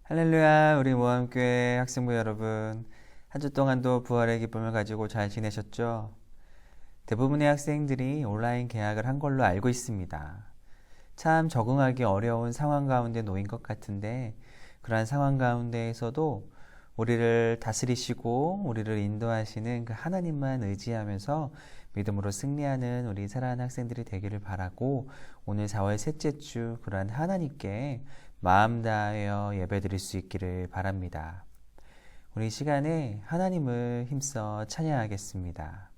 할렐루야, 우리 모함교회 학생부 여러분. 한 주 동안도 부활의 기쁨을 가지고 잘 지내셨죠? 대부분의 학생들이 온라인 개학을 한 걸로 알고 있습니다. 참 적응하기 어려운 상황 가운데 놓인 것 같은데, 그러한 상황 가운데에서도 우리를 다스리시고 우리를 인도하시는 그 하나님만 의지하면서 믿음으로 승리하는 우리 사랑하는 학생들이 되기를 바라고, 오늘 4월 셋째 주 그러한 하나님께 마음 다하여 예배드릴 수 있기를 바랍니다. 우리 시간에 하나님을 힘써 찬양하겠습니다.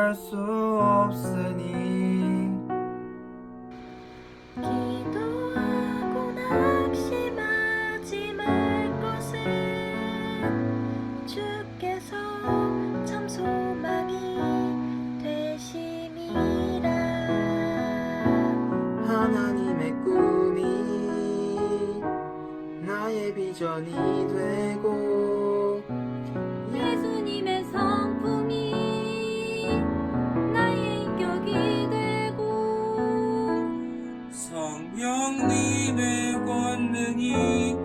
할 수 없으니 기도하고 낙심하지 말 것은 주께서 참 소망이 되심이라. 하나님의 꿈이 나의 비전이 되고 예수님의 성품이 나의 인격이 되고 성령님의 권능이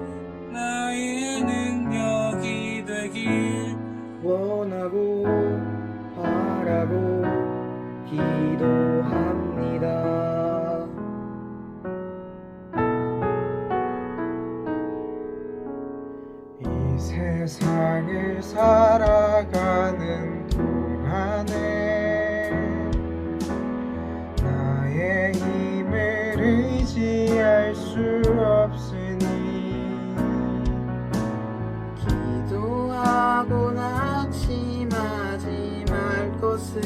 나의 능력이 되길 원하고 바라고 기도합니다. 이 세상을 살아가는 동안에 나의 힘을 의지할 수 없으니 기도하고 낙심하지 말 것은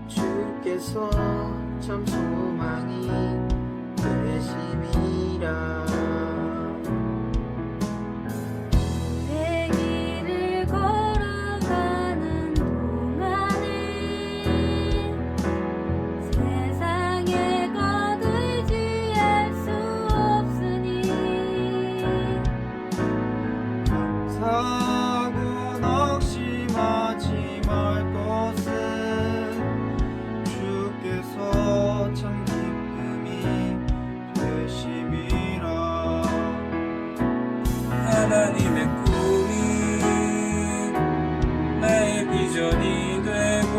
주께서 참 소망이 되심이라. 내 길을 걸어가는 동안에 세상의 것 의지할 수 없으니 감사하고 낙심하지 말 것은 주께서 참 기쁨이 되심이라. 하나님의 꿈이 나의 비전이 되고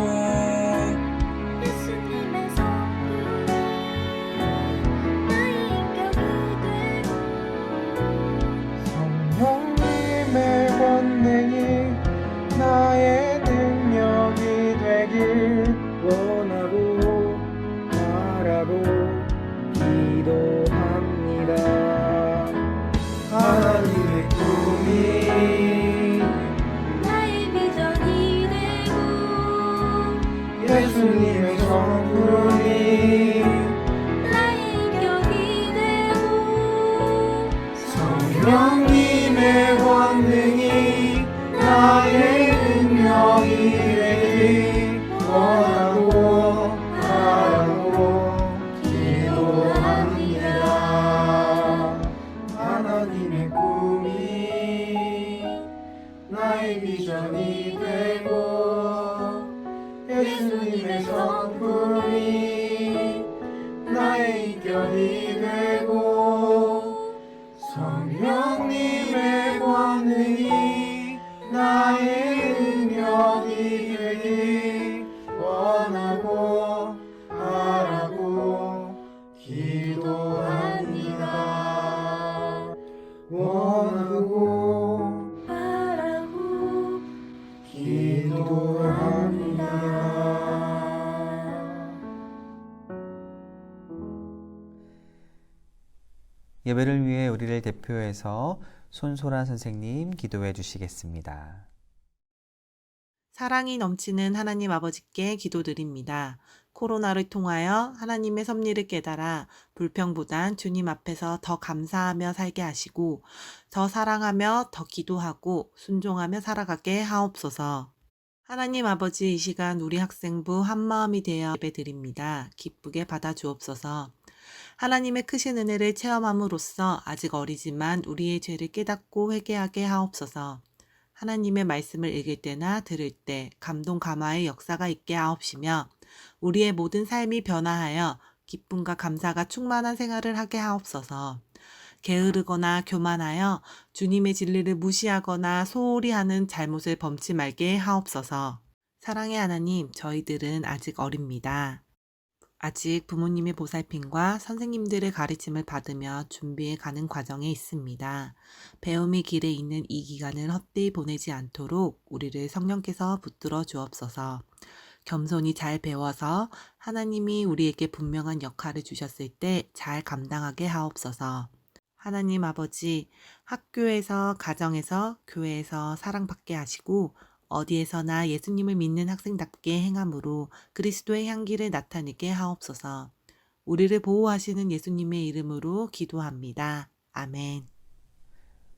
예수님의 성품이 나의 인격이 되고 성령님의 권능이 나의 능력이 되길 원하고 바라고 기도합니다. 하나님의 꿈이 나의 비전이 되고 예수님의 성품이 나의 인격이 되고 성령님의 권능이 나의 능력이 되길 원하고 바라고 기도합니다. 하나님의 꿈이 나의 비전이 되고 예수님의 성품이 나의 인격이 되고 성령님의 권능이 나의 능력이 되길 원하고 바라고 기도합니다. 원하고 바라고 기도합니다. 예배를 위해 우리를 대표해서 손소라 선생님 기도해 주시겠습니다. 사랑이 넘치는 하나님 아버지께 기도드립니다. 코로나를 통하여 하나님의 섭리를 깨달아 불평보단 주님 앞에서 더 감사하며 살게 하시고 더 사랑하며 더 기도하고 순종하며 살아가게 하옵소서. 하나님 아버지, 이 시간 우리 학생부 한마음이 되어 예배드립니다. 기쁘게 받아주옵소서. 하나님의 크신 은혜를 체험함으로써 아직 어리지만 우리의 죄를 깨닫고 회개하게 하옵소서. 하나님의 말씀을 읽을 때나 들을 때 감동 감화의 역사가 있게 하옵시며 우리의 모든 삶이 변화하여 기쁨과 감사가 충만한 생활을 하게 하옵소서. 게으르거나 교만하여 주님의 진리를 무시하거나 소홀히 하는 잘못을 범치 말게 하옵소서. 사랑의 하나님, 저희들은 아직 어립니다. 아직 부모님의 보살핌과 선생님들의 가르침을 받으며 준비해 가는 과정에 있습니다. 배움의 길에 있는 이 기간을 헛되이 보내지 않도록 우리를 성령께서 붙들어 주옵소서. 겸손히 잘 배워서 하나님이 우리에게 분명한 역할을 주셨을 때 잘 감당하게 하옵소서. 하나님 아버지, 학교에서, 가정에서, 교회에서 사랑받게 하시고 어디에서나 예수님을 믿는 학생답게 행함으로 그리스도의 향기를 나타내게 하옵소서. 우리를 보호하시는 예수님의 이름으로 기도합니다. 아멘.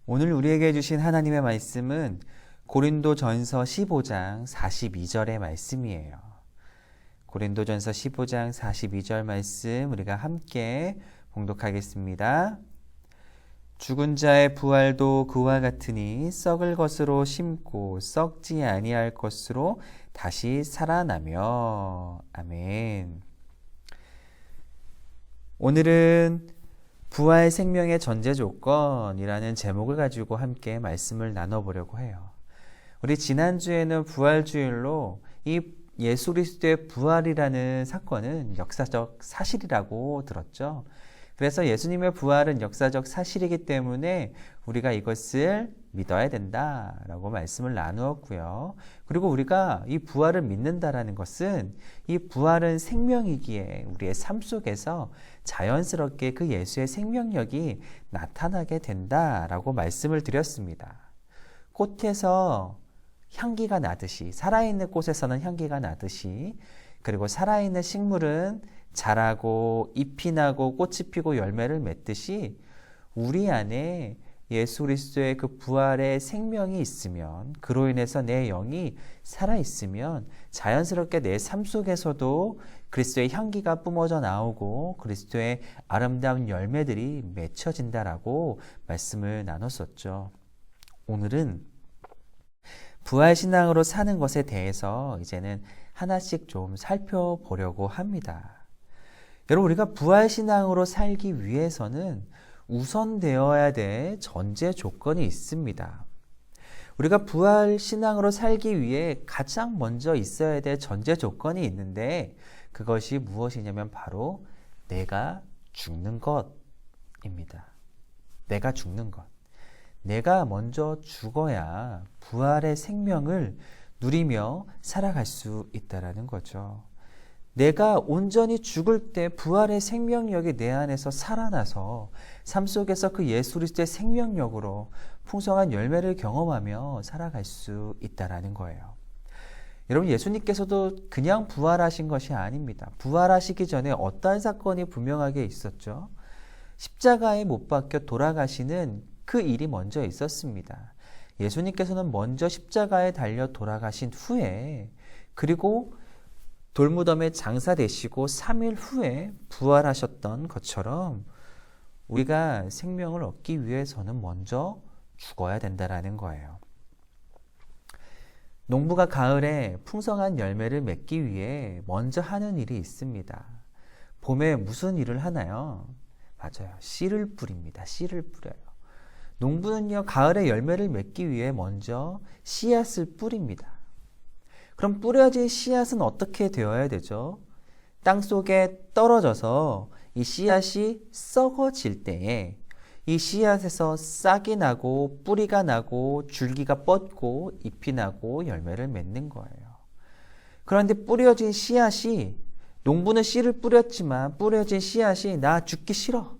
오늘 우리에게 주신 하나님의 말씀은 고린도전서 15장 42절의 말씀이에요. 고린도전서 15장 42절 말씀 우리가 함께 봉독하겠습니다. 죽은 자의 부활도 그와 같으니 썩을 것으로 심고 썩지 아니할 것으로 다시 살아나며. 아멘. 오늘은 부활 생명의 전제 조건이라는 제목을 가지고 함께 말씀을 나눠보려고 해요. 우리 지난주에는 부활주일로 이 예수 그리스도의 부활이라는 사건은 역사적 사실이라고 들었죠. 그래서 예수님의 부활은 역사적 사실이기 때문에 우리가 이것을 믿어야 된다라고 말씀을 나누었고요. 그리고 우리가 이 부활을 믿는다라는 것은 이 부활은 생명이기에 우리의 삶 속에서 자연스럽게 그 예수의 생명력이 나타나게 된다라고 말씀을 드렸습니다. 꽃에서 향기가 나듯이, 살아있는 꽃에서는 향기가 나듯이, 그리고 살아있는 식물은 자라고 잎이 나고 꽃이 피고 열매를 맺듯이 우리 안에 예수 그리스도의 그 부활의 생명이 있으면, 그로 인해서 내 영이 살아있으면 자연스럽게 내 삶 속에서도 그리스도의 향기가 뿜어져 나오고 그리스도의 아름다운 열매들이 맺혀진다라고 말씀을 나눴었죠. 오늘은 부활신앙으로 사는 것에 대해서 이제는 하나씩 좀 살펴보려고 합니다. 여러분, 우리가 부활신앙으로 살기 위해서는 우선되어야 될 전제 조건이 있습니다. 우리가 부활신앙으로 살기 위해 가장 먼저 있어야 될 전제 조건이 있는데 그것이 무엇이냐면 바로 내가 죽는 것입니다. 내가 죽는 것. 내가 먼저 죽어야 부활의 생명을 누리며 살아갈 수 있다는 거죠. 내가 온전히 죽을 때 부활의 생명력이 내 안에서 살아나서 삶 속에서 그 예수 그리스도의 생명력으로 풍성한 열매를 경험하며 살아갈 수 있다는 거예요. 여러분, 예수님께서도 그냥 부활하신 것이 아닙니다. 부활하시기 전에 어떠한 사건이 분명하게 있었죠. 십자가에 못 박혀 돌아가시는 그 일이 먼저 있었습니다. 예수님께서는 먼저 십자가에 달려 돌아가신 후에, 그리고 돌무덤에 장사되시고 3일 후에 부활하셨던 것처럼 우리가 생명을 얻기 위해서는 먼저 죽어야 된다는 거예요. 농부가 가을에 풍성한 열매를 맺기 위해 먼저 하는 일이 있습니다. 봄에 무슨 일을 하나요? 맞아요. 씨를 뿌립니다. 씨를 뿌려요. 농부는요, 가을에 열매를 맺기 위해 먼저 씨앗을 뿌립니다. 그럼 뿌려진 씨앗은 어떻게 되어야 되죠? 땅 속에 떨어져서 이 씨앗이 썩어질 때에 이 씨앗에서 싹이 나고 뿌리가 나고 줄기가 뻗고 잎이 나고 열매를 맺는 거예요. 그런데 뿌려진 씨앗이, 농부는 씨를 뿌렸지만 뿌려진 씨앗이 나 죽기 싫어,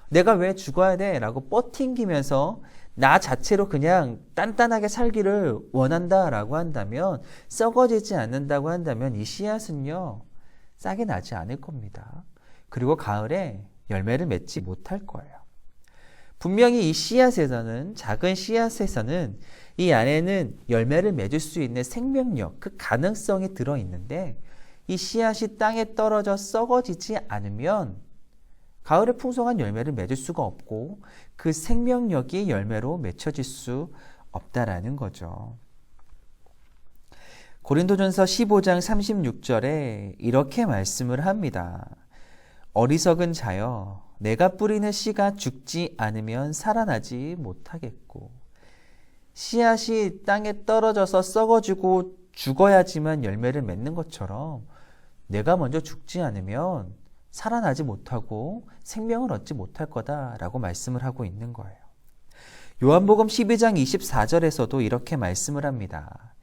내가 왜 죽어야 돼? 라고 뻗팅기면서 나 자체로 그냥 단단하게 살기를 원한다라고 한다면, 썩어지지 않는다고 한다면 이 씨앗은요, 싹이 나지 않을 겁니다. 그리고 가을에 열매를 맺지 못할 거예요. 분명히 이 씨앗에서는, 작은 씨앗에서는 이 안에는 열매를 맺을 수 있는 생명력, 그 가능성이 들어있는데 이 씨앗이 땅에 떨어져 썩어지지 않으면 가을에 풍성한 열매를 맺을 수가 없고 그 생명력이 열매로 맺혀질 수 없다라는 거죠. 고린도전서 15장 36절에 이렇게 말씀을 합니다. 어리석은 자여, 내가 뿌리는 씨가 죽지 않으면 살아나지 못하겠고, 씨앗이 땅에 떨어져서 썩어지고 죽어야지만 열매를 맺는 것처럼 내가 먼저 죽지 않으면 살아나지 못하고 생명을 얻지 못할 거다라고 말씀을 하고 있는 거예요. 요한복음 12장 24절에서도 이렇게 말씀을 합니다.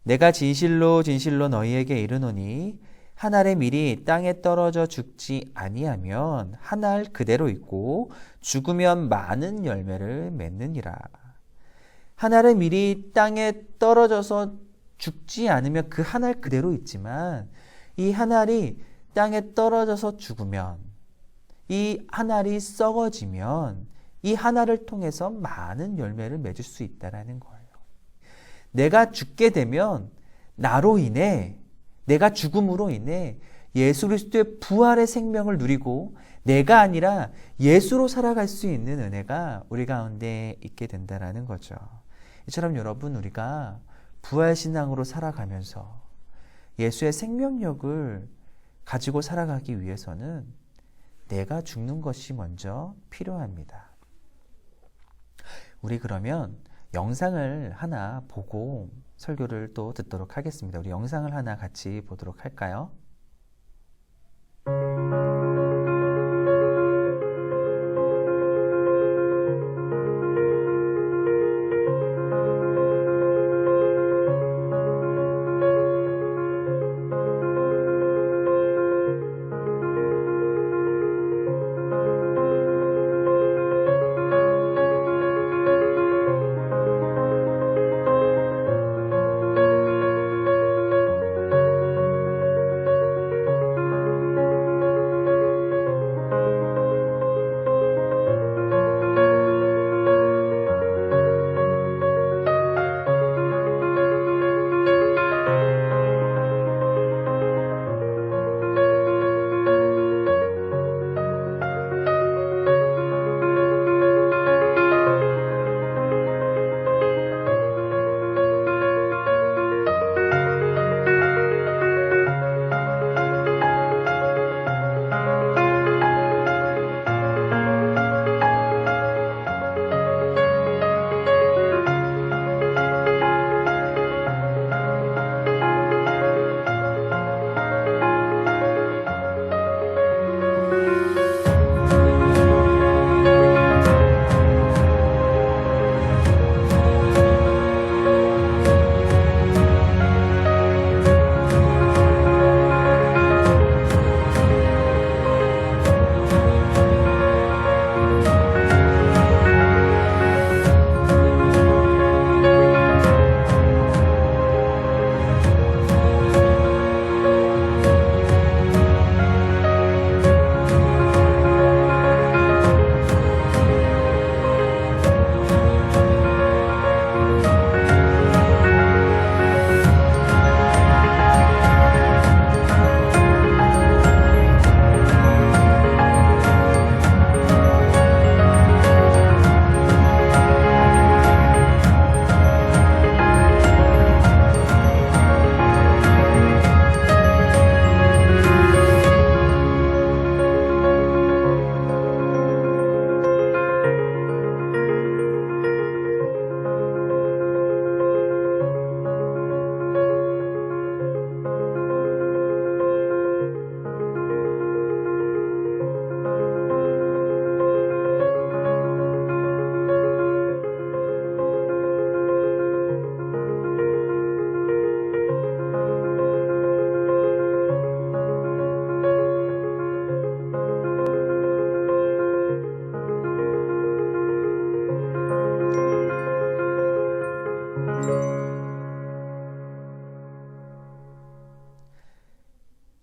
내가 진실로 진실로 너희에게 이르노니 한 알의 밀이 땅에 떨어져 죽지 아니하면 한 알 그대로 있고 죽으면 많은 열매를 맺느니라. 한 알의 밀이 땅에 떨어져서 죽지 않으면 그 한 알 그대로 있지만 이 한 알이 땅에 떨어져서 죽으면, 이 한 알이 썩어지면 이 한 알을 통해서 많은 열매를 맺을 수 있다라는 거예요. 내가 죽게 되면 나로 인해, 내가 죽음으로 인해 예수 그리스도의 부활의 생명을 누리고 내가 아니라 예수로 살아갈 수 있는 은혜가 우리 가운데 있게 된다라는 거죠. 이처럼 여러분, 우리가 부활신앙으로 살아가면서 예수의 생명력을 가지고 살아가기 위해서는 내가 죽는 것이 먼저 필요합니다. 우리 그러면 영상을 하나 보고 설교를 또 듣도록 하겠습니다. 우리 영상을 하나 같이 보도록 할까요?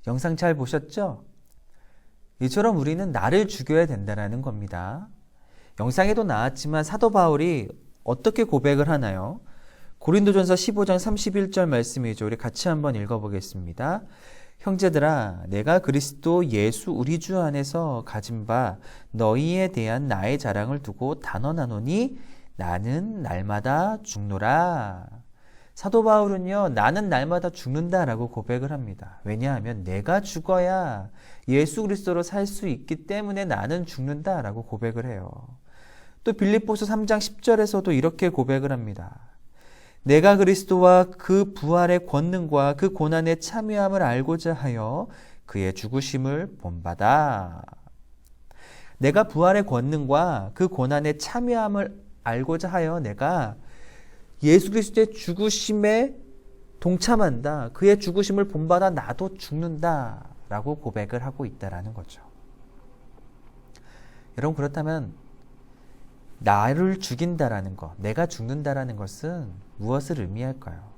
영상 잘 보셨죠? 이처럼 우리는 나를 죽여야 된다는 겁니다. 영상에도 나왔지만 사도 바울이 어떻게 고백을 하나요? 고린도전서 15장 31절 말씀이죠. 우리 같이 한번 읽어보겠습니다. 형제들아, 내가 그리스도 예수 우리 주 안에서 가진 바 너희에 대한 나의 자랑을 두고 단언하노니 나는 날마다 죽노라. 사도 바울은요, 나는 날마다 죽는다라고 고백을 합니다. 왜냐하면 내가 죽어야 예수 그리스도로 살 수 있기 때문에 나는 죽는다라고 고백을 해요. 또 빌립보서 3장 10절에서도 이렇게 고백을 합니다. 내가 그리스도와 그 부활의 권능과 그 고난의 참여함을 알고자 하여 그의 죽으심을 본받아. 내가 부활의 권능과 그 고난의 참여함을 알고자 하여 내가 예수 그리스도의 죽으심에 동참한다. 그의 죽으심을 본받아 나도 죽는다. 라고 고백을 하고 있다라는 거죠. 여러분, 그렇다면 나를 죽인다라는 것, 내가 죽는다라는 것은 무엇을 의미할까요?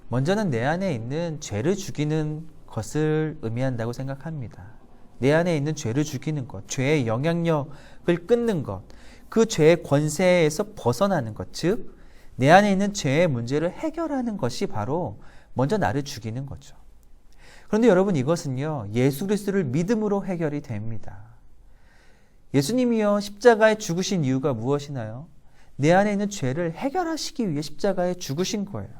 먼저는 내 안에 있는 죄를 죽이는 것을 의미한다고 생각합니다. 내 안에 있는 죄를 죽이는 것, 죄의 영향력을 끊는 것, 그 죄의 권세에서 벗어나는 것, 즉 내 안에 있는 죄의 문제를 해결하는 것이 바로 먼저 나를 죽이는 거죠. 그런데 여러분, 이것은요, 예수 그리스도를 믿음으로 해결이 됩니다. 예수님이요, 십자가에 죽으신 이유가 무엇이나요? 내 안에 있는 죄를 해결하시기 위해 십자가에 죽으신 거예요.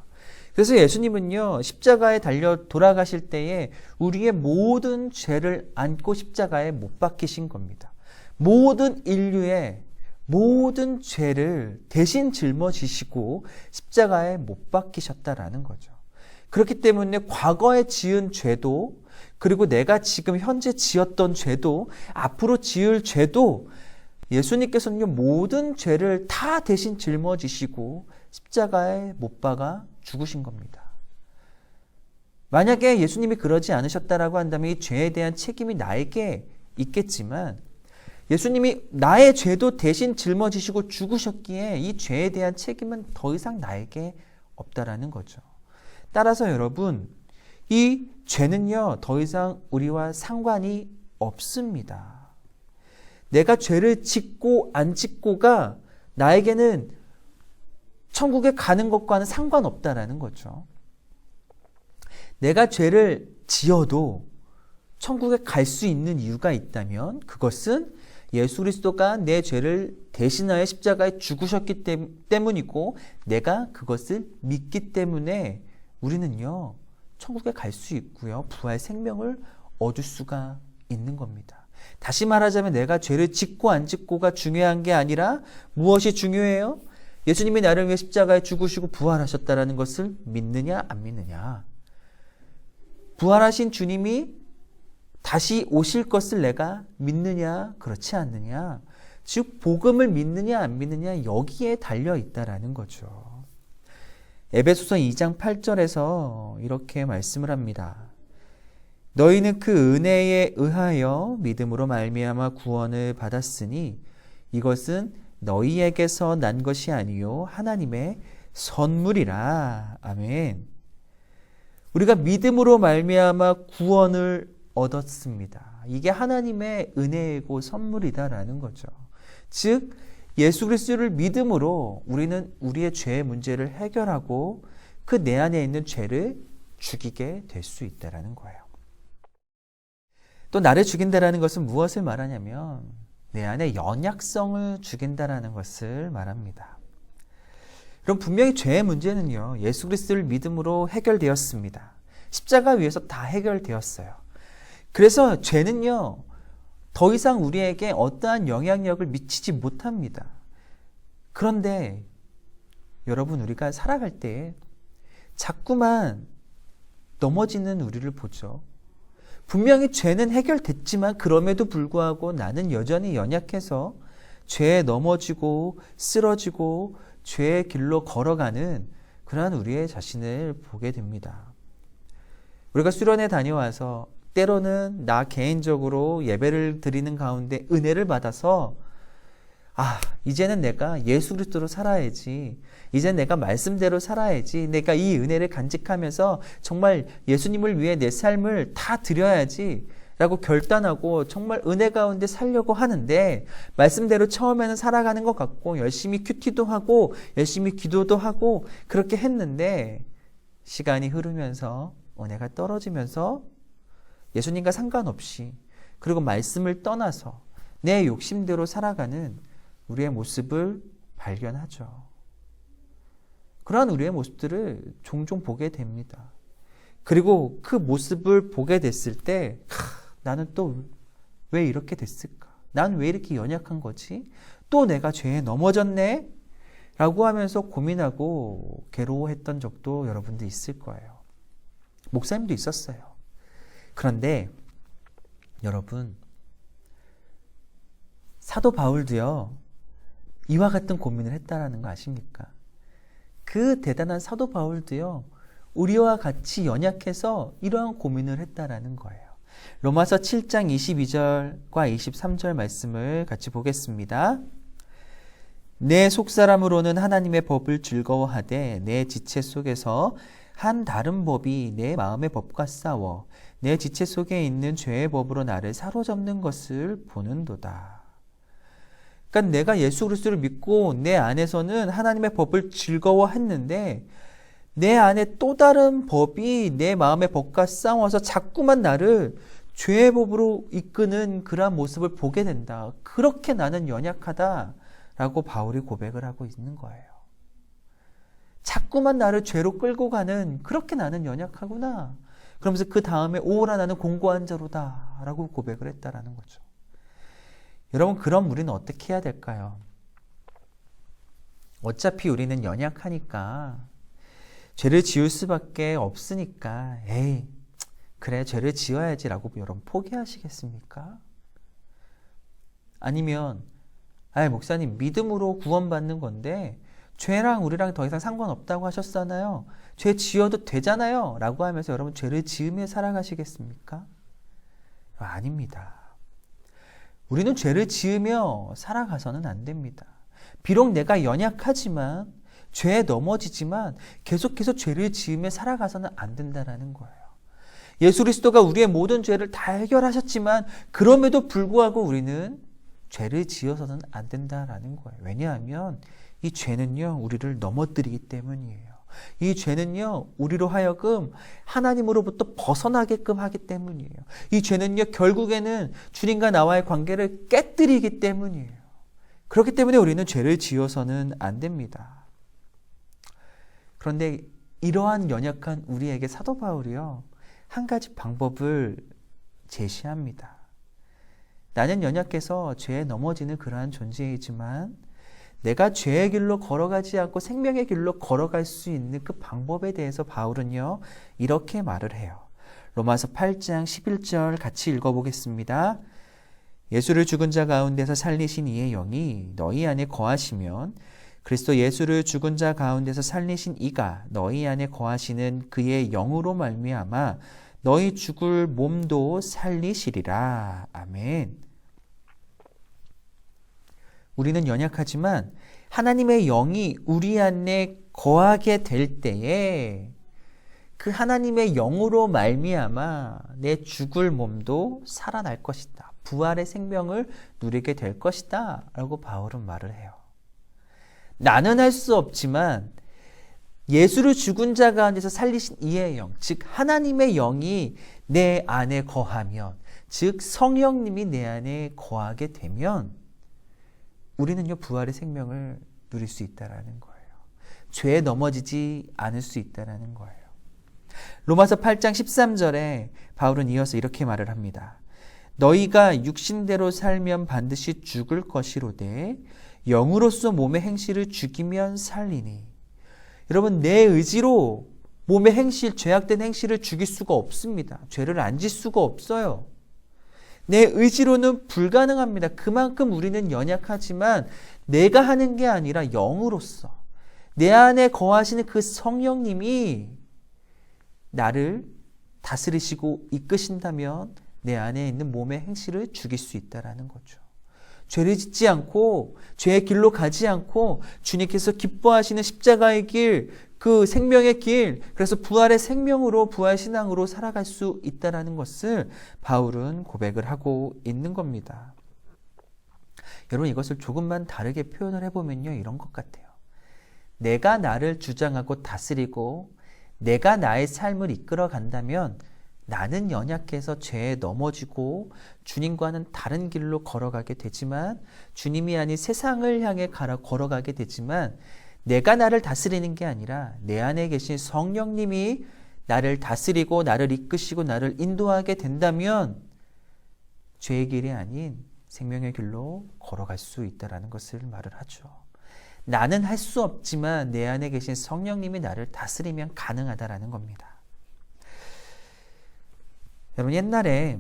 그래서 예수님은요, 십자가에 달려 돌아가실 때에 우리의 모든 죄를 안고 십자가에 못 박히신 겁니다. 모든 인류의 모든 죄를 대신 짊어지시고 십자가에 못 박히셨다라는 거죠. 그렇기 때문에 과거에 지은 죄도, 그리고 내가 지금 현재 지었던 죄도, 앞으로 지을 죄도 예수님께서는요, 모든 죄를 다 대신 짊어지시고 십자가에 못 박아 죽으신 겁니다. 만약에 예수님이 그러지 않으셨다라고 한다면 이 죄에 대한 책임이 나에게 있겠지만, 예수님이 나의 죄도 대신 짊어지시고 죽으셨기에 이 죄에 대한 책임은 더 이상 나에게 없다라는 거죠. 따라서 여러분, 이 죄는요, 더 이상 우리와 상관이 없습니다. 내가 죄를 짓고 안 짓고가 나에게는 천국에 가는 것과는 상관없다라는 거죠. 내가 죄를 지어도 천국에 갈 수 있는 이유가 있다면 그것은 예수 그리스도가 내 죄를 대신하여 십자가에 죽으셨기 때문이고, 내가 그것을 믿기 때문에 우리는요, 천국에 갈 수 있고요, 부활 생명을 얻을 수가 있는 겁니다. 다시 말하자면 내가 죄를 짓고 안 짓고가 중요한 게 아니라 무엇이 중요해요? 예수님이 나를 위해 십자가에 죽으시고 부활하셨다는 것을 믿느냐 안 믿느냐. 부활하신 주님이 다시 오실 것을 내가 믿느냐 그렇지 않느냐. 즉 복음을 믿느냐 안 믿느냐, 여기에 달려 있다라는 거죠. 에베소서 2장 8절에서 이렇게 말씀을 합니다. 너희는 그 은혜에 의하여 믿음으로 말미암아 구원을 받았으니 이것은 너희에게서 난 것이 아니요 하나님의 선물이라. 아멘. 우리가 믿음으로 말미암아 구원을 얻었습니다. 이게 하나님의 은혜이고 선물이다라는 거죠. 즉 예수 그리스도를 믿음으로 우리는 우리의 죄의 문제를 해결하고 그 내 안에 있는 죄를 죽이게 될 수 있다라는 거예요. 또 나를 죽인다라는 것은 무엇을 말하냐면 내 안에 연약성을 죽인다라는 것을 말합니다. 그럼 분명히 죄의 문제는요, 예수 그리스도를 믿음으로 해결되었습니다. 십자가 위에서 다 해결되었어요. 그래서 죄는요, 더 이상 우리에게 어떠한 영향력을 미치지 못합니다. 그런데 여러분, 우리가 살아갈 때 자꾸만 넘어지는 우리를 보죠. 분명히 죄는 해결됐지만 그럼에도 불구하고 나는 여전히 연약해서 죄에 넘어지고 쓰러지고 죄의 길로 걸어가는 그러한 우리의 자신을 보게 됩니다. 우리가 수련회 다녀와서 때로는 나 개인적으로 예배를 드리는 가운데 은혜를 받아서 이제는 내가 예수 그리스도로 살아야지, 이제는 내가 말씀대로 살아야지, 내가 이 은혜를 간직하면서 정말 예수님을 위해 내 삶을 다 드려야지 라고 결단하고 정말 은혜 가운데 살려고 하는데, 말씀대로 처음에는 살아가는 것 같고 열심히 큐티도 하고 열심히 기도도 하고 그렇게 했는데, 시간이 흐르면서 은혜가 떨어지면서 예수님과 상관없이, 그리고 말씀을 떠나서 내 욕심대로 살아가는 우리의 모습을 발견하죠. 그러한 우리의 모습들을 종종 보게 됩니다. 그리고 그 모습을 보게 됐을 때 나는 또 왜 이렇게 됐을까? 난 왜 이렇게 연약한 거지? 또 내가 죄에 넘어졌네? 라고 하면서 고민하고 괴로워했던 적도 여러분도 있을 거예요. 목사님도 있었어요. 그런데 여러분, 사도 바울도요, 이와 같은 고민을 했다라는 거 아십니까? 그 대단한 사도 바울도요, 우리와 같이 연약해서 이러한 고민을 했다라는 거예요. 로마서 7장 22절과 23절 말씀을 같이 보겠습니다. 내 속사람으로는 하나님의 법을 즐거워하되 내 지체 속에서 한 다른 법이 내 마음의 법과 싸워 내 지체 속에 있는 죄의 법으로 나를 사로잡는 것을 보는도다. 그러니까 내가 예수 그리스도를 믿고 내 안에서는 하나님의 법을 즐거워했는데 내 안에 또 다른 법이 내 마음의 법과 싸워서 자꾸만 나를 죄의 법으로 이끄는 그러한 모습을 보게 된다. 그렇게 나는 연약하다라고 바울이 고백을 하고 있는 거예요. 자꾸만 나를 죄로 끌고 가는, 그렇게 나는 연약하구나. 그러면서 그 다음에 오라 나는 공고한 자로다 라고 고백을 했다라는 거죠. 여러분, 그럼 우리는 어떻게 해야 될까요? 어차피 우리는 연약하니까, 죄를 지을 수밖에 없으니까, 에이, 그래, 죄를 지어야지 라고 여러분 포기하시겠습니까? 아니면, 목사님, 믿음으로 구원받는 건데, 죄랑 우리랑 더 이상 상관없다고 하셨잖아요. 죄 지어도 되잖아요. 라고 하면서 여러분 죄를 지으며 살아가시겠습니까? 아닙니다. 우리는 죄를 지으며 살아가서는 안 됩니다. 비록 내가 연약하지만, 죄에 넘어지지만 계속해서 죄를 지으며 살아가서는 안 된다는 거예요. 예수 그리스도가 우리의 모든 죄를 다 해결하셨지만 그럼에도 불구하고 우리는 죄를 지어서는 안 된다는 거예요. 왜냐하면 이 죄는요, 우리를 넘어뜨리기 때문이에요. 이 죄는요, 우리로 하여금 하나님으로부터 벗어나게끔 하기 때문이에요. 이 죄는요, 결국에는 주님과 나와의 관계를 깨뜨리기 때문이에요. 그렇기 때문에 우리는 죄를 지어서는 안 됩니다. 그런데 이러한 연약한 우리에게 사도 바울이요, 한 가지 방법을 제시합니다. 나는 연약해서 죄에 넘어지는 그러한 존재이지만 내가 죄의 길로 걸어가지 않고 생명의 길로 걸어갈 수 있는 그 방법에 대해서 바울은요, 이렇게 말을 해요. 로마서 8장 11절 같이 읽어보겠습니다. 예수를 죽은 자 가운데서 살리신 이의 영이 너희 안에 거하시면 그리스도 예수를 죽은 자 가운데서 살리신 이가 너희 안에 거하시는 그의 영으로 말미암아 너희 죽을 몸도 살리시리라. 아멘. 우리는 연약하지만 하나님의 영이 우리 안에 거하게 될 때에 그 하나님의 영으로 말미암아 내 죽을 몸도 살아날 것이다. 부활의 생명을 누리게 될 것이다. 라고 바울은 말을 해요. 나는 할 수 없지만 예수를 죽은 자 가운데서 살리신 이의 영, 즉 하나님의 영이 내 안에 거하면, 즉 성령님이 내 안에 거하게 되면 우리는요, 부활의 생명을 누릴 수 있다는 거예요. 죄에 넘어지지 않을 수 있다는 거예요. 로마서 8장 13절에 바울은 이어서 이렇게 말을 합니다. 너희가 육신대로 살면 반드시 죽을 것이로되 영으로서 몸의 행실을 죽이면 살리니. 여러분, 내 의지로 몸의 행실, 죄악된 행실을 죽일 수가 없습니다. 죄를 안 질 수가 없어요. 내 의지로는 불가능합니다. 그만큼 우리는 연약하지만 내가 하는 게 아니라 영으로서 내 안에 거하시는 그 성령님이 나를 다스리시고 이끄신다면 내 안에 있는 몸의 행실을 죽일 수 있다는 거죠. 죄를 짓지 않고 죄의 길로 가지 않고 주님께서 기뻐하시는 십자가의 길, 그 생명의 길, 그래서 부활의 생명으로 부활신앙으로 살아갈 수 있다는 것을 바울은 고백을 하고 있는 겁니다. 여러분, 이것을 조금만 다르게 표현을 해보면요, 이런 것 같아요. 내가 나를 주장하고 다스리고 내가 나의 삶을 이끌어 간다면 나는 연약해서 죄에 넘어지고 주님과는 다른 길로 걸어가게 되지만, 주님이 아닌 세상을 향해 걸어가게 되지만, 내가 나를 다스리는 게 아니라 내 안에 계신 성령님이 나를 다스리고 나를 이끄시고 나를 인도하게 된다면 죄의 길이 아닌 생명의 길로 걸어갈 수 있다는 것을 말을 하죠. 나는 할 수 없지만 내 안에 계신 성령님이 나를 다스리면 가능하다라는 겁니다. 여러분, 옛날에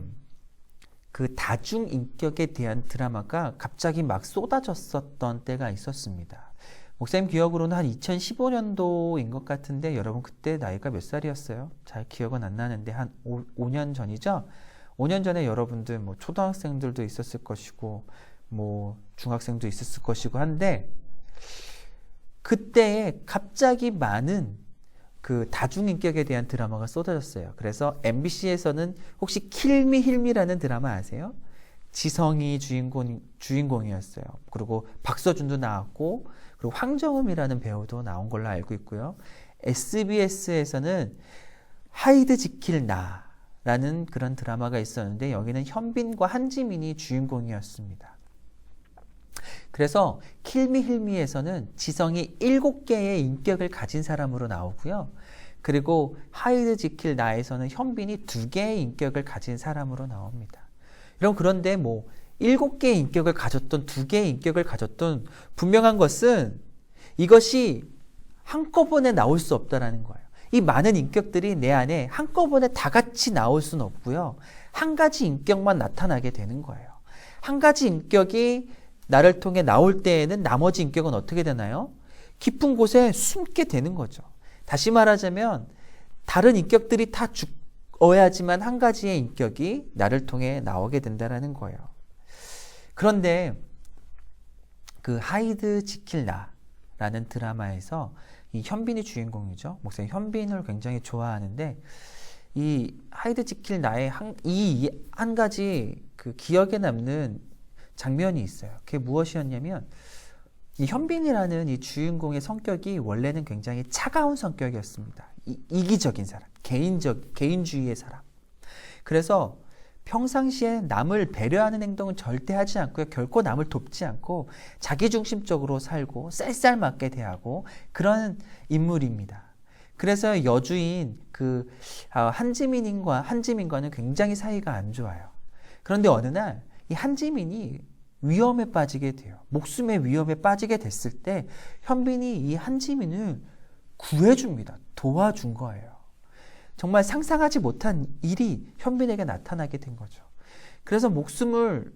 그 다중인격에 대한 드라마가 갑자기 막 쏟아졌었던 때가 있었습니다. 목사님 기억으로는 한 2015년도인 것 같은데, 여러분 그때 나이가 몇 살이었어요? 잘 기억은 안 나는데 한 5년 전이죠? 5년 전에 여러분들 뭐 초등학생들도 있었을 것이고 뭐 중학생도 있었을 것이고 한데, 그때에 갑자기 많은 그 다중인격에 대한 드라마가 쏟아졌어요. 그래서 MBC에서는 혹시 킬미 힐미라는 드라마 아세요? 지성이 주인공이었어요. 그리고 박서준도 나왔고, 그리고 황정음이라는 배우도 나온 걸로 알고 있고요. SBS에서는 하이드 지킬 나라는 그런 드라마가 있었는데 여기는 현빈과 한지민이 주인공이었습니다. 그래서 킬미 힐미에서는 지성이 7개의 인격을 가진 사람으로 나오고요. 그리고 하이드 지킬 나에서는 현빈이 2개의 인격을 가진 사람으로 나옵니다. 여러분, 그런데 뭐 7개의 인격을 가졌던 2개의 인격을 가졌던 분명한 것은 이것이 한꺼번에 나올 수 없다라는 거예요. 이 많은 인격들이 내 안에 한꺼번에 다 같이 나올 수는 없고요. 한 가지 인격만 나타나게 되는 거예요. 한 가지 인격이 나를 통해 나올 때에는 나머지 인격은 어떻게 되나요? 깊은 곳에 숨게 되는 거죠. 다시 말하자면 다른 인격들이 다 죽어야지만 한 가지의 인격이 나를 통해 나오게 된다는 거예요. 그런데 그 하이드 지킬 나라는 드라마에서 이 현빈이 주인공이죠. 목사님 현빈을 굉장히 좋아하는데 이 하이드 지킬 나의 한 가지 그 기억에 남는 장면이 있어요. 그게 무엇이었냐면 이 현빈이라는 이 주인공의 성격이 원래는 굉장히 차가운 성격이었습니다. 이기적인 사람, 개인주의의 사람. 그래서 평상시에 남을 배려하는 행동은 절대 하지 않고요. 결코 남을 돕지 않고 자기중심적으로 살고 쌀쌀맞게 대하고 그런 인물입니다. 그래서 여주인 그 한지민과는 굉장히 사이가 안 좋아요. 그런데 어느 날 이 한지민이 위험에 빠지게 돼요. 목숨의 위험에 빠지게 됐을 때 현빈이 이 한지민을 구해줍니다. 도와준 거예요. 정말 상상하지 못한 일이 현빈에게 나타나게 된 거죠. 그래서 목숨을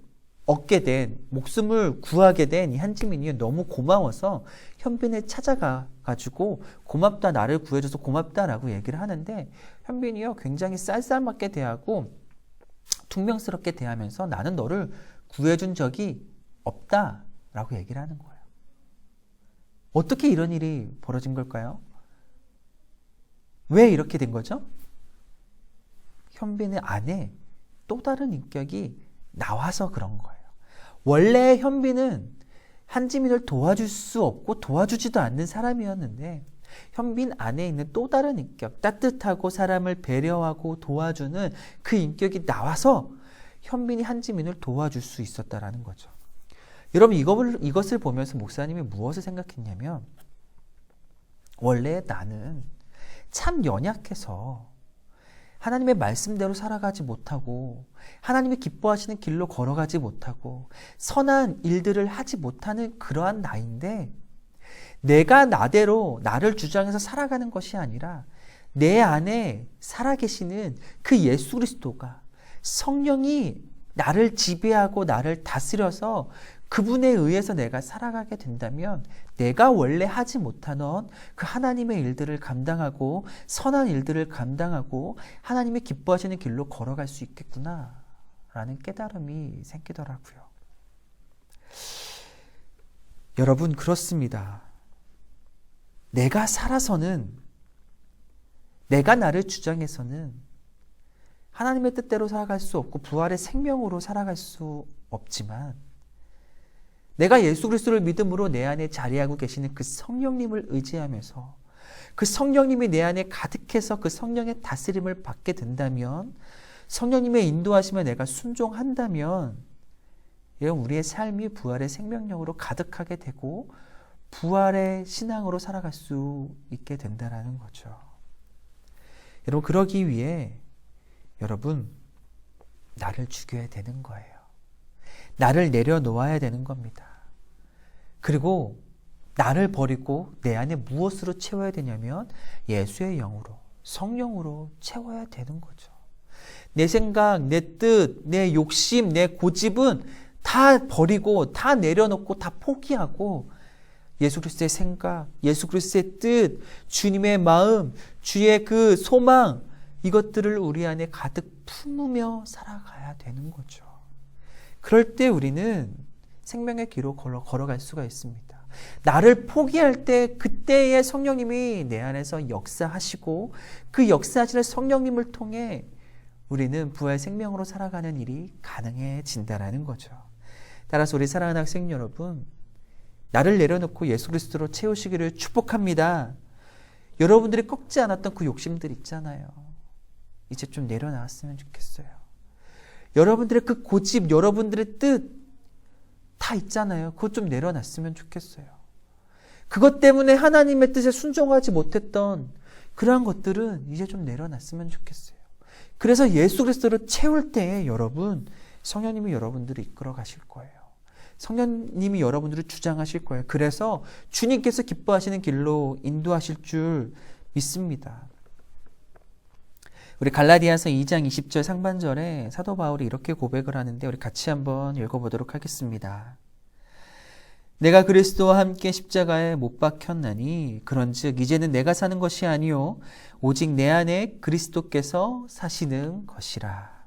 구하게 된 이 한지민이 너무 고마워서 현빈을 찾아가 가지고 고맙다, 나를 구해줘서 고맙다라고 얘기를 하는데 현빈이요 굉장히 쌀쌀맞게 대하고 퉁명스럽게 대하면서 나는 너를 구해준 적이 없다라고 얘기를 하는 거예요. 어떻게 이런 일이 벌어진 걸까요? 왜 이렇게 된 거죠? 현빈의 안에 또 다른 인격이 나와서 그런 거예요. 원래 현빈은 한지민을 도와줄 수 없고 도와주지도 않는 사람이었는데 현빈 안에 있는 또 다른 인격, 따뜻하고 사람을 배려하고 도와주는 그 인격이 나와서 현빈이 한지민을 도와줄 수 있었다라는 거죠. 여러분, 이것을 보면서 목사님이 무엇을 생각했냐면 원래 나는 참 연약해서 하나님의 말씀대로 살아가지 못하고 하나님이 기뻐하시는 길로 걸어가지 못하고 선한 일들을 하지 못하는 그러한 나인데 내가 나대로 나를 주장해서 살아가는 것이 아니라 내 안에 살아계시는 그 예수 그리스도가 성령이 나를 지배하고 나를 다스려서 그분에 의해서 내가 살아가게 된다면 내가 원래 하지 못하는 그 하나님의 일들을 감당하고 선한 일들을 감당하고 하나님이 기뻐하시는 길로 걸어갈 수 있겠구나 라는 깨달음이 생기더라고요. 여러분, 그렇습니다. 내가 살아서는, 내가 나를 주장해서는 하나님의 뜻대로 살아갈 수 없고 부활의 생명으로 살아갈 수 없지만 내가 예수 그리스도를 믿음으로 내 안에 자리하고 계시는 그 성령님을 의지하면서 그 성령님이 내 안에 가득해서 그 성령의 다스림을 받게 된다면, 성령님의 인도하심에 내가 순종한다면 우리의 삶이 부활의 생명력으로 가득하게 되고 부활의 신앙으로 살아갈 수 있게 된다는 거죠. 여러분, 그러기 위해 여러분 나를 죽여야 되는 거예요. 나를 내려놓아야 되는 겁니다. 그리고 나를 버리고 내 안에 무엇으로 채워야 되냐면 예수의 영으로, 성령으로 채워야 되는 거죠. 내 생각, 내 뜻, 내 욕심, 내 고집은 다 버리고 다 내려놓고 다 포기하고 예수 그리스도의 생각, 예수 그리스도의 뜻, 주님의 마음, 주의 그 소망, 이것들을 우리 안에 가득 품으며 살아가야 되는 거죠. 그럴 때 우리는 생명의 길로 걸어갈 수가 있습니다. 나를 포기할 때 그때의 성령님이 내 안에서 역사하시고 그 역사하시는 성령님을 통해 우리는 부활 생명으로 살아가는 일이 가능해진다라는 거죠. 따라서 우리 사랑하는 학생 여러분, 나를 내려놓고 예수 그리스도로 채우시기를 축복합니다. 여러분들이 꺾지 않았던 그 욕심들 있잖아요. 이제 좀 내려놨으면 좋겠어요. 여러분들의 그 고집, 여러분들의 뜻 다 있잖아요. 그것 좀 내려놨으면 좋겠어요. 그것 때문에 하나님의 뜻에 순종하지 못했던 그러한 것들은 이제 좀 내려놨으면 좋겠어요. 그래서 예수 그리스도를 채울 때에 여러분, 성령님이 여러분들을 이끌어 가실 거예요. 성령님이 여러분들을 주장하실 거예요. 그래서 주님께서 기뻐하시는 길로 인도하실 줄 믿습니다. 우리 갈라디아서 2장 20절 상반절에 사도 바울이 이렇게 고백을 하는데 우리 같이 한번 읽어보도록 하겠습니다. 내가 그리스도와 함께 십자가에 못 박혔나니 그런즉 이제는 내가 사는 것이 아니요 오직 내 안에 그리스도께서 사시는 것이라.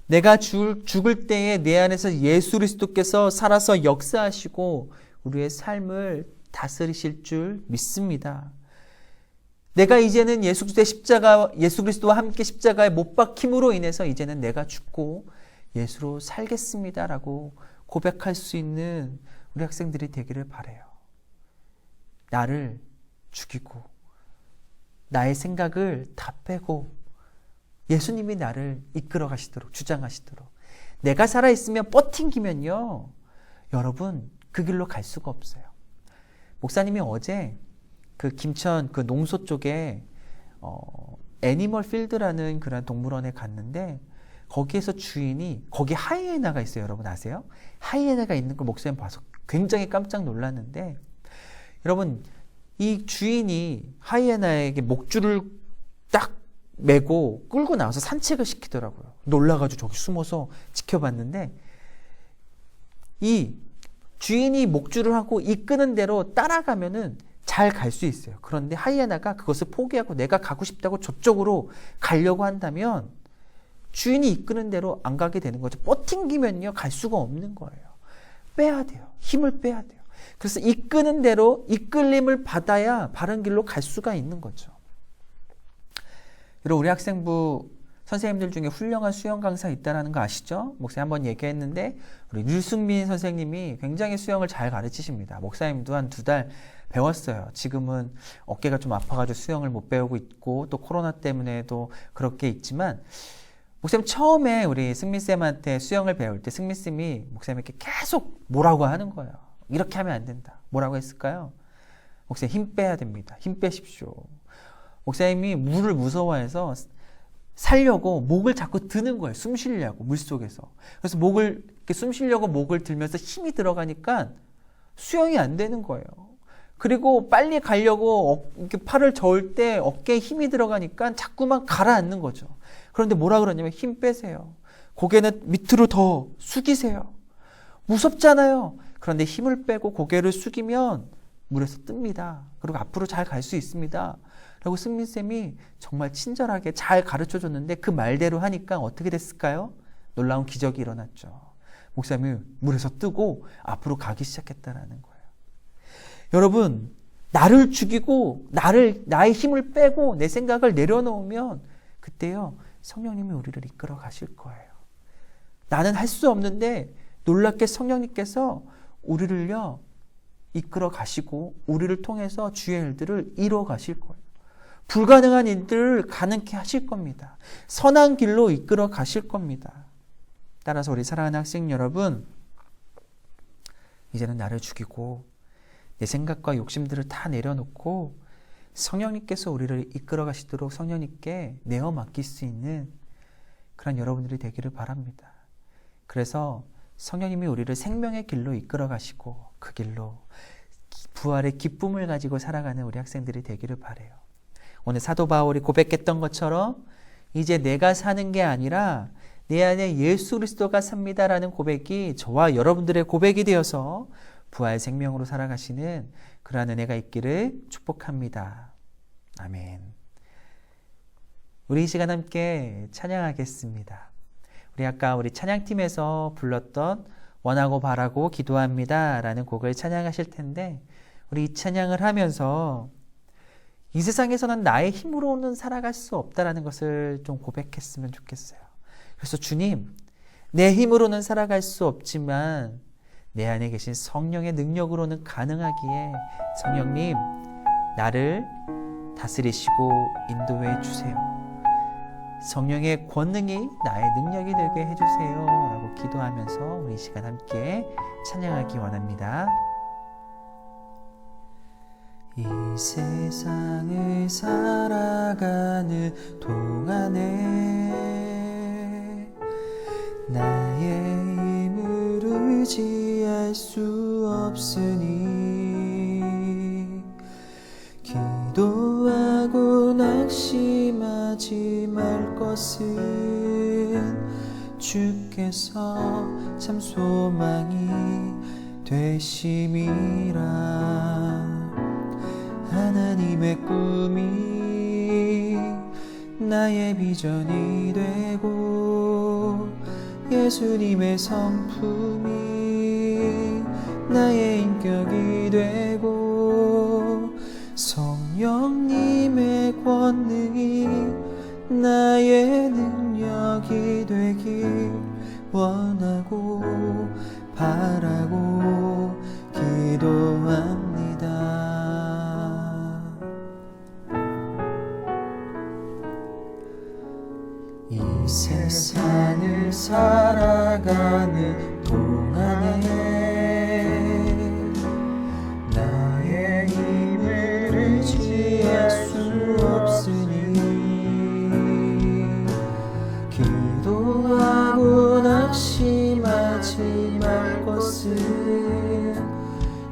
내가 죽을 때에 내 안에서 예수 그리스도께서 살아서 역사하시고 우리의 삶을 다스리실 줄 믿습니다. 내가 이제는 예수 그리스도와 함께 십자가에 못 박힘으로 인해서 이제는 내가 죽고 예수로 살겠습니다라고 고백할 수 있는 우리 학생들이 되기를 바라요. 나를 죽이고 나의 생각을 다 빼고 예수님이 나를 이끌어 가시도록 주장하시도록 내가 살아있으면 버팅기면요 여러분 그 길로 갈 수가 없어요. 목사님이 어제 그 김천 그 농소 쪽에 애니멀 필드라는 그런 동물원에 갔는데 거기에서 주인이 거기 하이에나가 있어요. 여러분 아세요? 하이에나가 있는 걸 목사님 봐서 굉장히 깜짝 놀랐는데 여러분 이 주인이 하이에나에게 목줄을 딱 메고 끌고 나와서 산책을 시키더라고요. 놀라가지고 저기 숨어서 지켜봤는데 이 주인이 목줄을 하고 이끄는 대로 따라가면은 잘 갈 수 있어요. 그런데 하이에나가 그것을 포기하고 내가 가고 싶다고 저쪽으로 가려고 한다면 주인이 이끄는 대로 안 가게 되는 거죠. 뻗팅기면요 갈 수가 없는 거예요. 빼야 돼요. 힘을 빼야 돼요. 그래서 이끄는 대로 이끌림을 받아야 바른 길로 갈 수가 있는 거죠. 여러분 우리 학생부 선생님들 중에 훌륭한 수영 강사 있다는 거 아시죠? 목사님 한번 얘기했는데 우리 류승민 선생님이 굉장히 수영을 잘 가르치십니다. 목사님도 한 2달 배웠어요. 지금은 어깨가 좀 아파가지고 수영을 못 배우고 있고 또 코로나 때문에도 그렇게 있지만 목사님 처음에 우리 승민쌤한테 수영을 배울 때 승민쌤이 목사님에게 계속 뭐라고 하는 거예요. 이렇게 하면 안 된다. 뭐라고 했을까요? 목사님 힘 빼야 됩니다. 힘 빼십시오. 목사님이 물을 무서워해서 살려고 목을 자꾸 드는 거예요. 숨 쉬려고 물속에서. 그래서 목을 이렇게 숨 쉬려고 목을 들면서 힘이 들어가니까 수영이 안 되는 거예요. 그리고 빨리 가려고 이렇게 팔을 저을 때 어깨에 힘이 들어가니까 자꾸만 가라앉는 거죠. 그런데 뭐라 그러냐면 힘 빼세요. 고개는 밑으로 더 숙이세요. 무섭잖아요. 그런데 힘을 빼고 고개를 숙이면 물에서 뜹니다. 그리고 앞으로 잘 갈 수 있습니다. 라고 승민쌤이 정말 친절하게 잘 가르쳐줬는데 그 말대로 하니까 어떻게 됐을까요? 놀라운 기적이 일어났죠. 목사님이 물에서 뜨고 앞으로 가기 시작했다는 거예요. 여러분, 나를 죽이고 나의 힘을 빼고 내 생각을 내려놓으면 그때요 성령님이 우리를 이끌어 가실 거예요. 나는 할 수 없는데 놀랍게 성령님께서 우리를요 이끌어 가시고 우리를 통해서 주의 일들을 이루어 가실 거예요. 불가능한 일들을 가능케 하실 겁니다. 선한 길로 이끌어 가실 겁니다. 따라서 우리 사랑하는 학생 여러분, 이제는 나를 죽이고 내 생각과 욕심들을 다 내려놓고 성령님께서 우리를 이끌어 가시도록 성령님께 내어 맡길 수 있는 그런 여러분들이 되기를 바랍니다. 그래서 성령님이 우리를 생명의 길로 이끌어 가시고 그 길로 부활의 기쁨을 가지고 살아가는 우리 학생들이 되기를 바라요. 오늘 사도 바울이 고백했던 것처럼 이제 내가 사는 게 아니라 내 안에 예수 그리스도가 삽니다라는 고백이 저와 여러분들의 고백이 되어서 부활 생명으로 살아가시는 그러한 은혜가 있기를 축복합니다. 아멘. 우리 이 시간 함께 찬양하겠습니다. 우리 아까 우리 찬양팀에서 불렀던 원하고 바라고 기도합니다 라는 곡을 찬양하실 텐데, 우리 이 찬양을 하면서 이 세상에서는 나의 힘으로는 살아갈 수 없다라는 것을 좀 고백했으면 좋겠어요. 그래서 주님, 내 힘으로는 살아갈 수 없지만 내 안에 계신 성령의 능력으로는 가능하기에 성령님, 나를 다스리시고 인도해 주세요. 성령의 권능이 나의 능력이 되게 해주세요 라고 기도하면서 우리 이 시간 함께 찬양하기 원합니다. 이 세상을 살아가는 동안에 나의 힘을 의지할 수 없으니 기도하고 낙심하지 말 것은 주께서 참 소망이 되심이라. 하나님의 꿈이 나의 비전이 되고 예수님의 성품이 나의 인격이 되고 성령님의 권능이 나의 능력이 되길 원하고 바라고 기도합니다. 이 세상을 살아가는 동안에 나의 힘을 의지할 수 없으니 기도하고 낙심하지 말 것은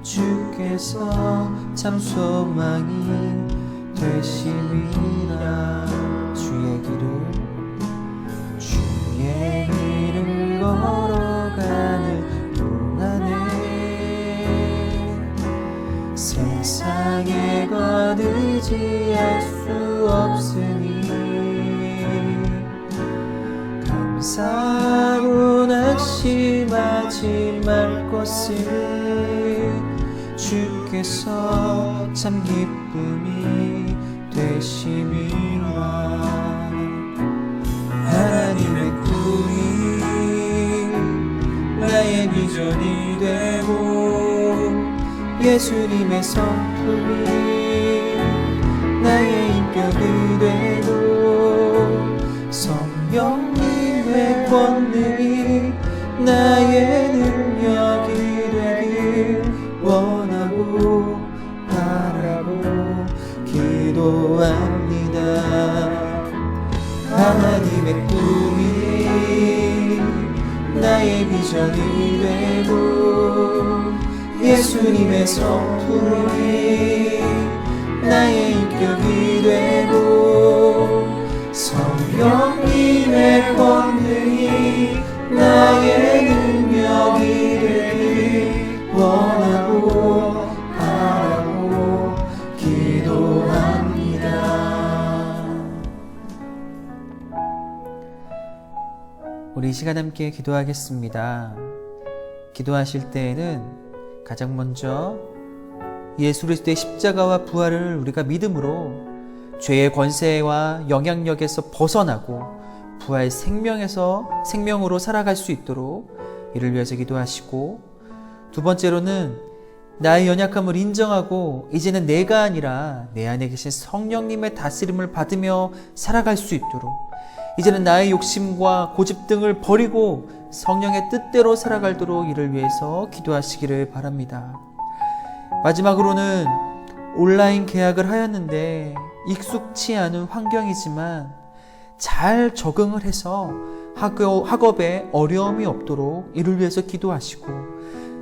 주께서 참 소망이 되심이라. 주의 길을 걸어가는 동안에 세상에 것 의지할 수 없으니 감사하고 낙심하지 말 것을 주께서 참 기쁨이 되심이라. 하나님의 꿈이 나의 비전이 되고 예수님의 성품이 나의 인격이 되고 성령님의 권능이 나의 능력이 되길 원하고 바라고 기도합니다. 하나님의 꿈이 나의 비전이 되고 예수님의 성품이 나의 인격이 되고 성령님의 권능이 나의 능력이 되길 원하고 바라고 기도합니다. 우리 이 시간 함께 기도하겠습니다. 기도하실 때에는 가장 먼저 예수 그리스도의 십자가와 부활을 우리가 믿음으로 죄의 권세와 영향력에서 벗어나고 부활 생명으로 살아갈 수 있도록 이를 위해서 기도하시고, 두 번째로는 나의 연약함을 인정하고 이제는 내가 아니라 내 안에 계신 성령님의 다스림을 받으며 살아갈 수 있도록, 이제는 나의 욕심과 고집 등을 버리고 성령의 뜻대로 살아가도록 이를 위해서 기도하시기를 바랍니다. 마지막으로는 온라인 개학을 하였는데 익숙치 않은 환경이지만 잘 적응을 해서 학업에 어려움이 없도록 이를 위해서 기도하시고,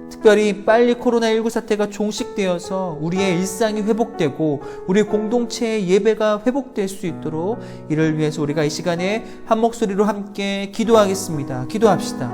특별히 빨리 코로나19 사태가 종식되어서 우리의 일상이 회복되고 우리 공동체의 예배가 회복될 수 있도록 이를 위해서 우리가 이 시간에 한 목소리로 함께 기도하겠습니다. 기도합시다.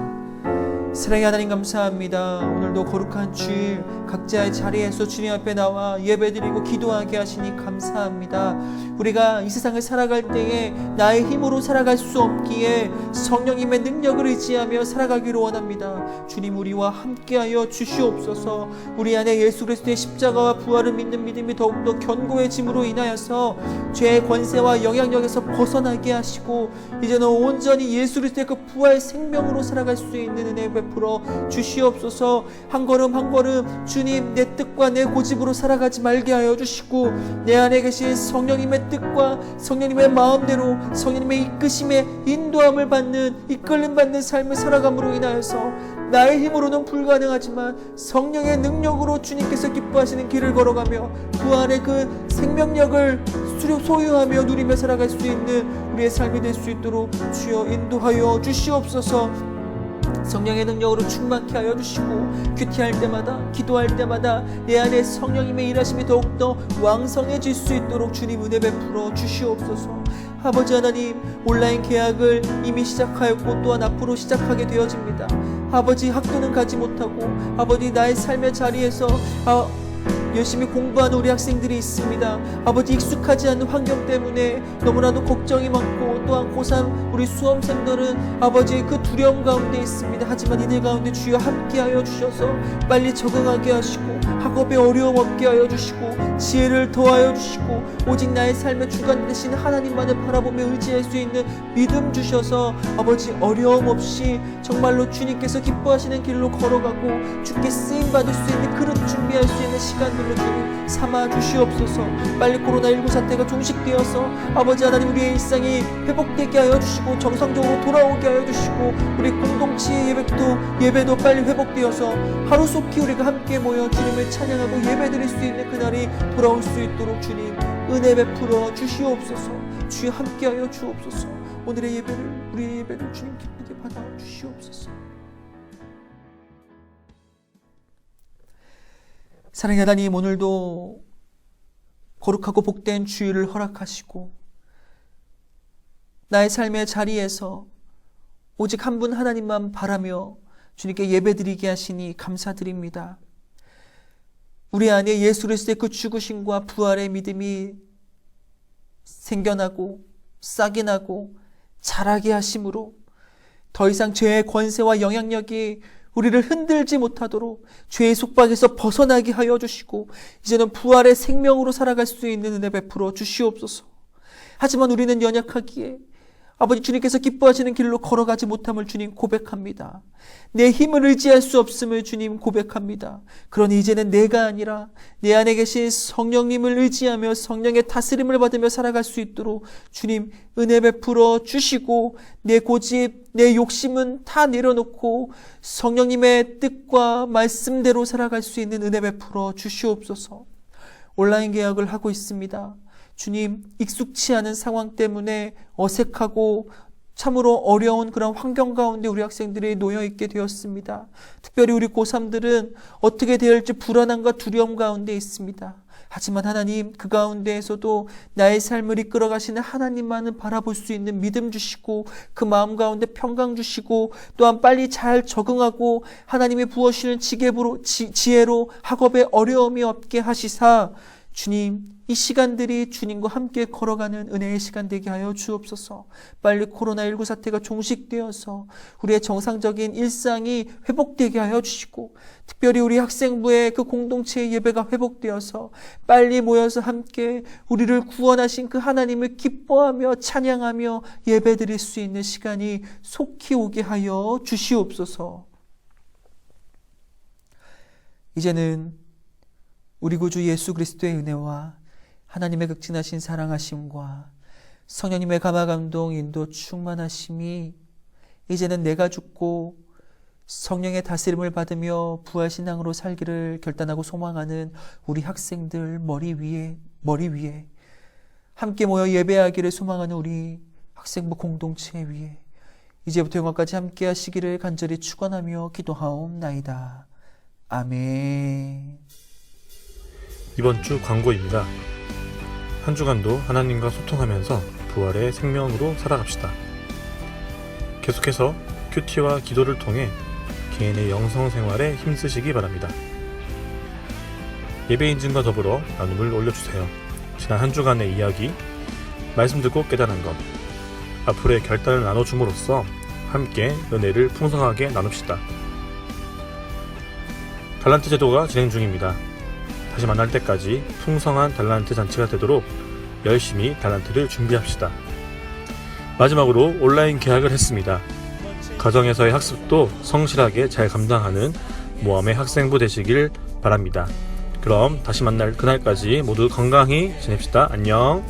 사랑의 하나님 감사합니다. 오늘도 거룩한 주일 각자의 자리에서 주님 앞에 나와 예배드리고 기도하게 하시니 감사합니다. 우리가 이 세상을 살아갈 때에 나의 힘으로 살아갈 수 없기에 성령님의 능력을 의지하며 살아가기를 원합니다. 주님, 우리와 함께하여 주시옵소서. 우리 안에 예수 그리스도의 십자가와 부활을 믿는 믿음이 더욱더 견고해짐으로 인하여서 죄의 권세와 영향력에서 벗어나게 하시고 이제는 온전히 예수 그리스도의 그 부활 생명으로 살아갈 수 있는 은혜 베풀어 주시옵소서. 한 걸음 한 걸음 주님, 내 뜻과 내 고집으로 살아가지 말게 하여 주시고 내 안에 계신 성령님의 뜻과 성령님의 마음대로 성령님의 이끄심에 인도함을 받는, 이끌림 받는 삶을 살아감으로 인하여서 나의 힘으로는 불가능하지만 성령의 능력으로 주님께서 기뻐하시는 길을 걸어가며 부활의 그 생명력을 소유하며 누리며 살아갈 수 있는 우리의 삶이 될 수 있도록 주여 인도하여 주시옵소서. 성령의 능력으로 충만케 하여 주시고 큐티할 때마다, 기도할 때마다 내 안에 성령님의 일하심이 더욱더 왕성해질 수 있도록 주님 은혜 베풀어 주시옵소서. 아버지 하나님, 온라인 계약을 이미 시작하였고 또한 앞으로 시작하게 되어집니다. 아버지, 학교는 가지 못하고 아버지 나의 삶의 자리에서 열심히 공부하는 우리 학생들이 있습니다. 아버지, 익숙하지 않는 환경 때문에 너무나도 걱정이 많고 또한 고3 우리 수험생들은 아버지 그 두려움 가운데 있습니다. 하지만 이들 가운데 주여 함께하여 주셔서 빨리 적응하게 하시고 학업에 어려움 없게 하여 주시고 지혜를 더하여 주시고 오직 나의 삶의 주관 되신 하나님만을 바라보며 의지할 수 있는 믿음 주셔서 아버지 어려움 없이 정말로 주님께서 기뻐하시는 길로 걸어가고 주께 쓰임받을 수 있는 그릇 준비할 수 있는 시간들로 주님 삼아 주시옵소서. 빨리 코로나19 사태가 종식되어서 아버지 하나님 우리의 일상이 회복되게 하여 주시고 정상적으로 돌아오게 하여 주시고 우리 공동체의 예배도 빨리 회복되어서 하루속히 우리가 함께 모여 주님을 찬양하고 예배드릴 수 있는 그날이 돌아올 수 있도록 주님 은혜 베풀어 주시옵소서. 주여 함께하여 주옵소서. 오늘의 예배를, 우리의 예배를 주님 기쁘게 받아 주시옵소서. 사랑의 하나님, 오늘도 거룩하고 복된 주일을 허락하시고 나의 삶의 자리에서 오직 한 분 하나님만 바라며 주님께 예배드리게 하시니 감사드립니다. 우리 안에 예수 그리스도의 그 죽으심과 부활의 믿음이 생겨나고 싹이 나고 자라게 하심으로 더 이상 죄의 권세와 영향력이 우리를 흔들지 못하도록 죄의 속박에서 벗어나게 하여 주시고 이제는 부활의 생명으로 살아갈 수 있는 은혜 베풀어 주시옵소서. 하지만 우리는 연약하기에 아버지 주님께서 기뻐하시는 길로 걸어가지 못함을 주님 고백합니다. 내 힘을 의지할 수 없음을 주님 고백합니다. 그러니 이제는 내가 아니라 내 안에 계신 성령님을 의지하며 성령의 다스림을 받으며 살아갈 수 있도록 주님 은혜 베풀어 주시고 내 고집, 내 욕심은 다 내려놓고 성령님의 뜻과 말씀대로 살아갈 수 있는 은혜 베풀어 주시옵소서. 온라인 계약을 하고 있습니다. 주님, 익숙치 않은 상황 때문에 어색하고 참으로 어려운 그런 환경 가운데 우리 학생들이 놓여있게 되었습니다. 특별히 우리 고3들은 어떻게 될지 불안함과 두려움 가운데 있습니다. 하지만 하나님, 그 가운데에서도 나의 삶을 이끌어 가시는 하나님만을 바라볼 수 있는 믿음 주시고 그 마음 가운데 평강 주시고 또한 빨리 잘 적응하고 하나님이 부어주시는 지혜로 학업에 어려움이 없게 하시사 주님, 이 시간들이 주님과 함께 걸어가는 은혜의 시간 되게 하여 주옵소서. 빨리 코로나19 사태가 종식되어서 우리의 정상적인 일상이 회복되게 하여 주시고 특별히 우리 학생부의 그 공동체의 예배가 회복되어서 빨리 모여서 함께 우리를 구원하신 그 하나님을 기뻐하며 찬양하며 예배드릴 수 있는 시간이 속히 오게 하여 주시옵소서. 이제는 우리 구주 예수 그리스도의 은혜와 하나님의 극진하신 사랑하심과 성령님의 감화감동 인도 충만하심이 이제는 내가 죽고 성령의 다스림을 받으며 부활신앙으로 살기를 결단하고 소망하는 우리 학생들 머리 위에 함께 모여 예배하기를 소망하는 우리 학생부 공동체 위에 이제부터 영원까지 함께 하시기를 간절히 축원하며 기도하옵나이다. 아멘. 이번 주 광고입니다. 한 주간도 하나님과 소통하면서 부활의 생명으로 살아갑시다. 계속해서 큐티와 기도를 통해 개인의 영성 생활에 힘쓰시기 바랍니다. 예배 인증과 더불어 나눔을 올려주세요. 지난 한 주간의 이야기, 말씀 듣고 깨달은 것, 앞으로의 결단을 나눠줌으로써 함께 은혜를 풍성하게 나눕시다. 달란트 제도가 진행 중입니다. 다시 만날 때까지 풍성한 달란트 잔치가 되도록 열심히 달란트를 준비합시다. 마지막으로 온라인 개학을 했습니다. 가정에서의 학습도 성실하게 잘 감당하는 모함의 학생부 되시길 바랍니다. 그럼 다시 만날 그날까지 모두 건강히 지냅시다. 안녕.